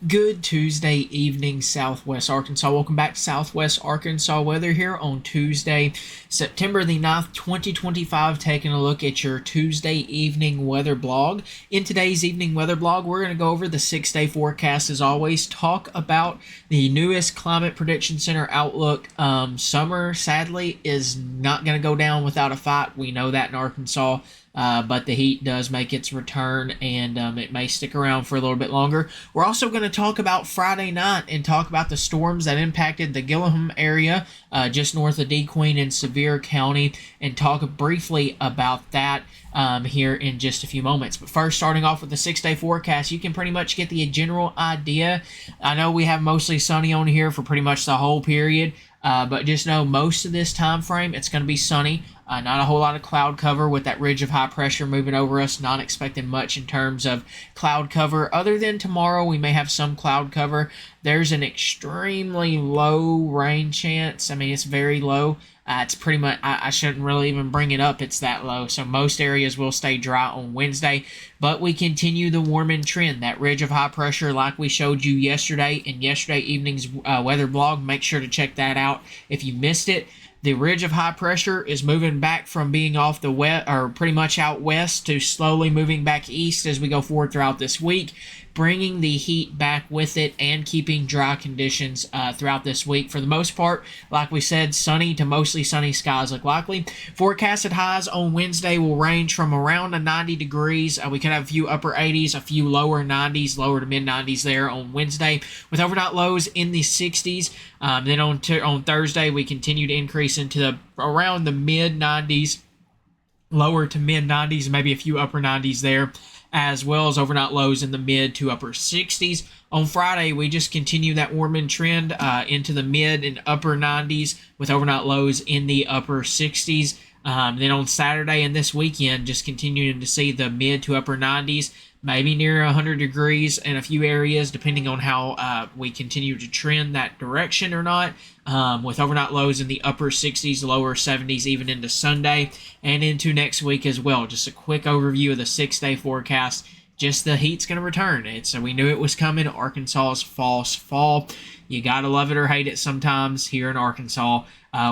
Good Tuesday evening, Southwest Arkansas. Welcome back to Southwest Arkansas weather here on Tuesday, September the 9th, 2025. Taking a look at your Tuesday evening weather blog. In today's evening weather blog, we're going to go over the 6-day forecast as always, talk about the newest Climate Prediction Center outlook. Summer, sadly, is not going to go down without a fight. We know that in Arkansas. But the heat does make its return, and it may stick around for a little bit longer. We're also going to talk about Friday night and talk about the storms that impacted the Gillham area just north of DeQueen in Sevier County, and talk briefly about that here in just a few moments. But first, starting off with the 6-day forecast, you can pretty much get the general idea. I know we have mostly sunny on here for pretty much the whole period. But just know most of this time frame, it's going to be sunny. Not a whole lot of cloud cover with that ridge of high pressure moving over us. Not expecting much in terms of cloud cover. Other than tomorrow, we may have some cloud cover. There's an extremely low rain chance. I mean, it's very low. It's pretty much, I shouldn't really even bring it up. It's that low. So most areas will stay dry on Wednesday. But we continue the warming trend. That ridge of high pressure, like we showed you yesterday in yesterday evening's weather blog. Make sure to check that out if you missed it. The ridge of high pressure is moving back from being off the west, or pretty much out west, to slowly moving back east as we go forward throughout this week, bringing the heat back with it and keeping dry conditions throughout this week. For the most part, like we said, sunny to mostly sunny skies look likely. Forecasted highs on Wednesday will range from around 90 degrees. We could have a few upper 80s, a few lower 90s, lower to mid 90s there on Wednesday, with overnight lows in the 60s. Then on Thursday, we continue to increase into around the mid 90s, lower to mid 90s, maybe a few upper 90s there, as well as overnight lows in the mid to upper 60s. On Friday, we just continue that warming trend into the mid and upper 90s with overnight lows in the upper 60s. Then on Saturday and this weekend, just continuing to see the mid to upper 90s, maybe near 100 degrees in a few areas, depending on how we continue to trend that direction or not, with overnight lows in the upper 60s, lower 70s, even into Sunday and into next week as well. Just a quick overview of the 6-day forecast. Just the heat's going to return. So we knew it was coming. Arkansas's false fall. You got to love it or hate it sometimes here in Arkansas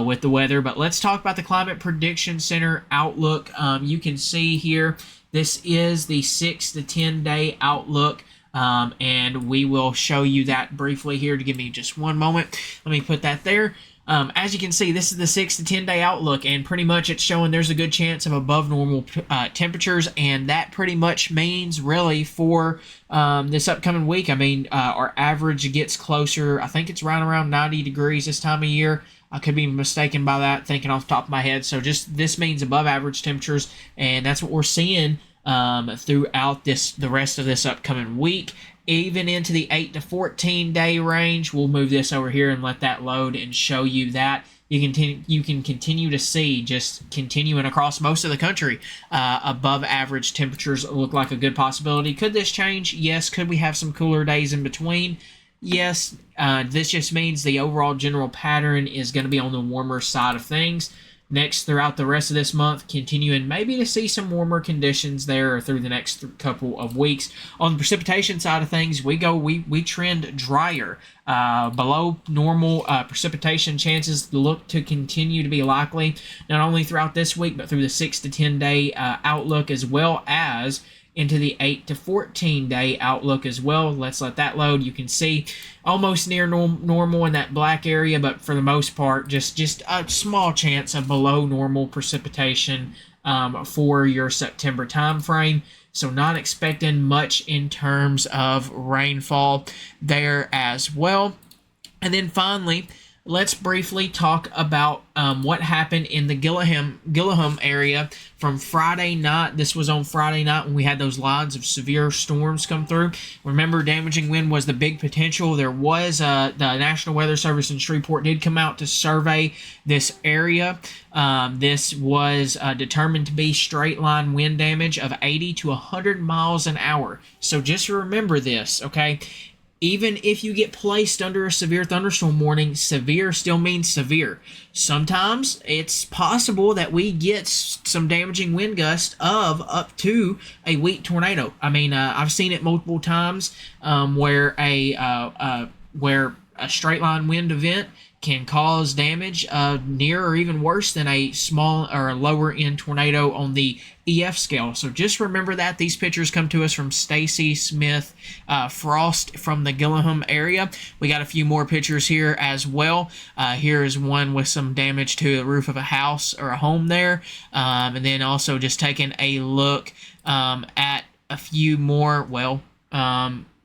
with the weather. But let's talk about the Climate Prediction Center outlook. You can see here, this is the 6 to 10 day outlook, and we will show you that briefly here. To give me just one moment, let me put that there. As you can see, this is the 6 to 10 day outlook, and pretty much it's showing there's a good chance of above normal temperatures, and that pretty much means really for this upcoming week. I mean, our average gets closer. I think it's right around 90 degrees this time of year. I could be mistaken by that, thinking off the top of my head. So just this means above average temperatures, and that's what we're seeing throughout the rest of this upcoming week, even into the 8 to 14 day range. We'll move this over here and let that load and show you that. You can continue to see, just continuing across most of the country, above average temperatures look like a good possibility. Could this change? Yes. Could we have some cooler days in between? Yes. This just means the overall general pattern is going to be on the warmer side of things. Next, throughout the rest of this month, continuing maybe to see some warmer conditions there through the next couple of weeks. On the precipitation side of things, we trend drier. Below normal precipitation chances look to continue to be likely, not only throughout this week, but through the 6 to 10 day outlook, as well as into the 8 to 14 day outlook as well. Let's let that load. You can see almost near normal in that black area, but for the most part, just a small chance of below normal precipitation for your September time frame. So not expecting much in terms of rainfall there as well. And then finally, let's briefly talk about what happened in the Gillham area from Friday night. This was on Friday night when we had those lines of severe storms come through. Remember, damaging wind was the big potential. There was the National Weather Service in Shreveport did come out to survey this area. This was determined to be straight line wind damage of 80 to 100 miles an hour. So just remember this, okay? Even if you get placed under a severe thunderstorm warning, severe still means severe. Sometimes it's possible that we get some damaging wind gusts of up to a weak tornado. I mean, I've seen it multiple times where a straight line wind event can cause damage near or even worse than a small or a lower end tornado on the EF scale. So just remember that. These pictures come to us from Stacy Smith Frost from the Gillaham area. We got a few more pictures here as well. Here is one with some damage to the roof of a house or a home there. And then also just taking a look at a few more,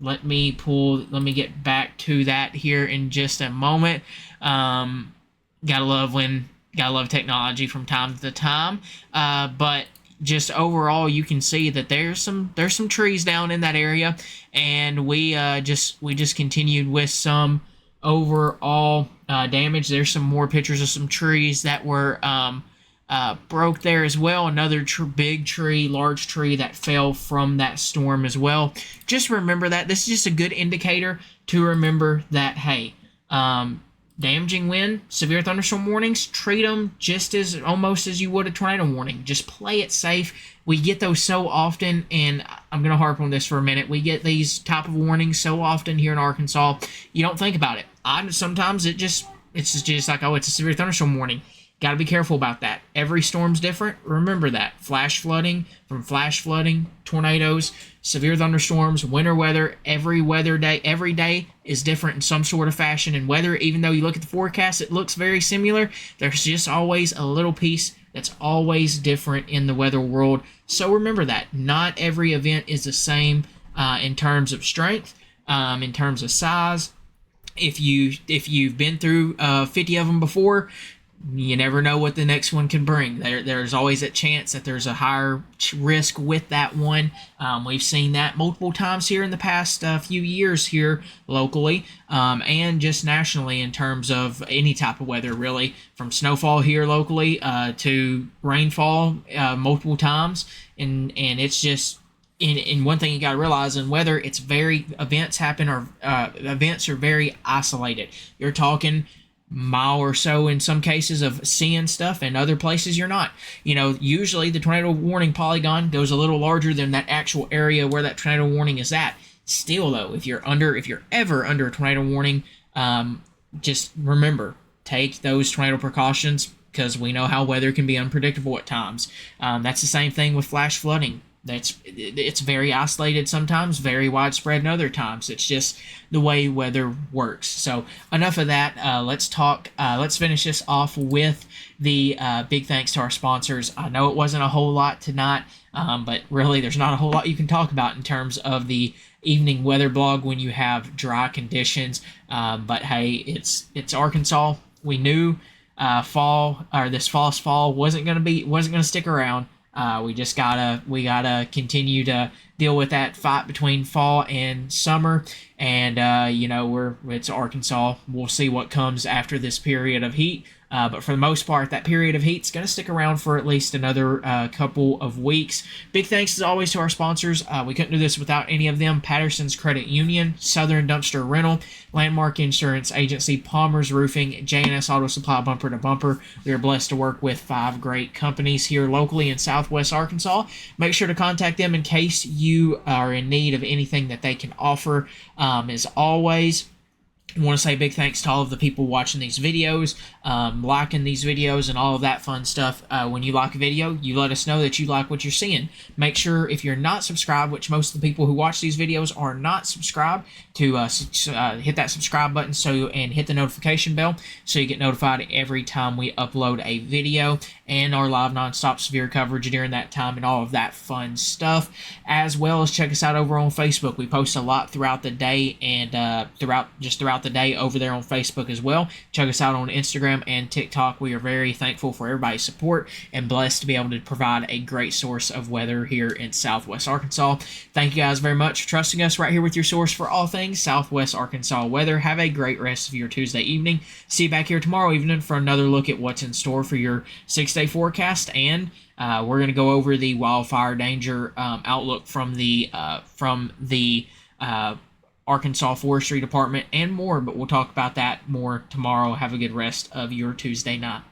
let me get back to that here in just a moment. Gotta love technology from time to time. But just overall, you can see that there's some trees down in that area, and we just continued with some overall damage. There's some more pictures of some trees that were broke there as well. Another large tree that fell from that storm as well. Just remember that. This is just a good indicator to remember that, hey, damaging wind, severe thunderstorm warnings, treat them just as almost as you would a tornado warning. Just play it safe. We get those so often, and I'm going to harp on this for a minute. We get these type of warnings so often here in Arkansas. You don't think about it. Sometimes it's just like, oh, it's a severe thunderstorm warning. Got to be careful about that. Every storm's different. Remember that. Flash flooding, tornadoes, severe thunderstorms, winter weather, every day is different in some sort of fashion. And weather, even though you look at the forecast, it looks very similar. There's just always a little piece that's always different in the weather world. So remember that. Not every event is the same in terms of strength, in terms of size. If you've been through 50 of them before, you never know what the next one can bring. There's always a chance that there's a higher risk with that one. We've seen that multiple times here in the past few years here locally and just nationally in terms of any type of weather, really, from snowfall here locally to rainfall multiple times. And it's just, and one thing you got to realize in weather, events are very isolated. You're talking mile or so in some cases of seeing stuff, and other places you're not. Usually the tornado warning polygon goes a little larger than that actual area where that tornado warning is at. Still though, if you're ever under a tornado warning, just remember, take those tornado precautions, because we know how weather can be unpredictable at times. That's the same thing with flash flooding. It's very isolated sometimes, very widespread in other times. It's just the way weather works. So enough of that. Let's finish this off with the big thanks to our sponsors. I know it wasn't a whole lot tonight, but really there's not a whole lot you can talk about in terms of the evening weather blog when you have dry conditions. But hey, it's Arkansas. We knew this fall wasn't going to stick around. We gotta continue to deal with that fight between fall and summer, and it's Arkansas. We'll see what comes after this period of heat. But for the most part, that period of heat's going to stick around for at least another couple of weeks. Big thanks, as always, to our sponsors. We couldn't do this without any of them. Patterson's Credit Union, Southern Dumpster Rental, Landmark Insurance Agency, Palmer's Roofing, J&S Auto Supply, Bumper to Bumper. We are blessed to work with 5 great companies here locally in Southwest Arkansas. Make sure to contact them in case you are in need of anything that they can offer. As always, I want to say big thanks to all of the people watching these videos, liking these videos, and all of that fun stuff. When you like a video, you let us know that you like what you're seeing. Make sure, if you're not subscribed, which most of the people who watch these videos are not subscribed, to hit that subscribe button and hit the notification bell so you get notified every time we upload a video, and our live nonstop severe coverage during that time and all of that fun stuff. As well as check us out over on Facebook. We post a lot throughout the day and throughout the day over there on Facebook as well. Check us out on Instagram and TikTok. We are very thankful for everybody's support and blessed to be able to provide a great source of weather here in Southwest Arkansas. Thank you guys very much for trusting us right here with your source for all things Southwest Arkansas weather. Have a great rest of your Tuesday evening. See you back here tomorrow evening for another look at what's in store for your 6-day forecast, and we're going to go over the wildfire danger outlook from the Arkansas Forestry Department, and more. But we'll talk about that more tomorrow. Have a good rest of your Tuesday night.